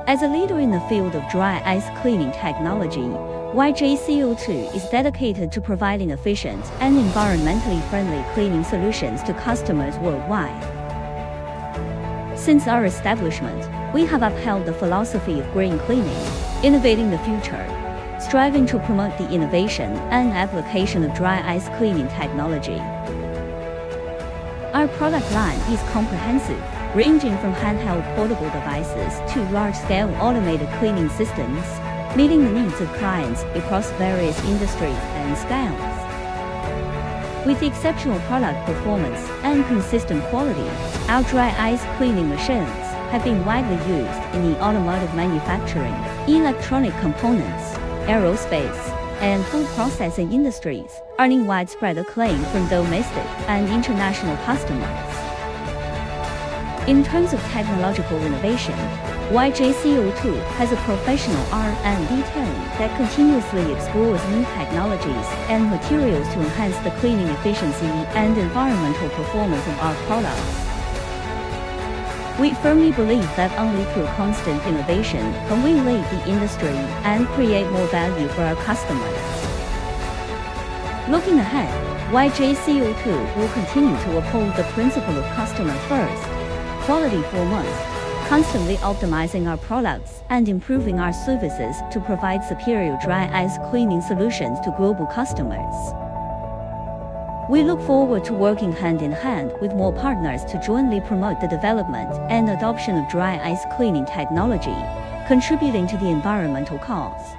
As a leader in the field of dry ice cleaning technology, YJCO2 is dedicated to providing efficient and environmentally friendly cleaning solutions to customers worldwide. Since our establishment, we have upheld the philosophy of green cleaning, innovating the future, striving to promote the innovation and application of dry ice cleaning technology. Our product line is comprehensive, ranging from handheld portable devices to large-scale automated cleaning systems, meeting the needs of clients across various industries and scales. With exceptional product performance and consistent quality, our dry ice cleaning machines have been widely used in the automotive manufacturing, electronic components, aerospace, and food processing industries, earning widespread acclaim from domestic and international customers. In terms of technological innovation, YJCO2 has a professional R&D team that continuously explores new technologies and materials to enhance the cleaning efficiency and environmental performance of our products. We firmly believe that only through constant innovation can we lead the industry and create more value for our customers. Looking ahead, YJCO2 will continue to uphold the principle of customer first, quality foremost, constantly optimizing our products and improving our services to provide superior dry ice cleaning solutions to global customers. We look forward to working hand in hand with more partners to jointly promote the development and adoption of dry ice cleaning technology, contributing to the environmental cause.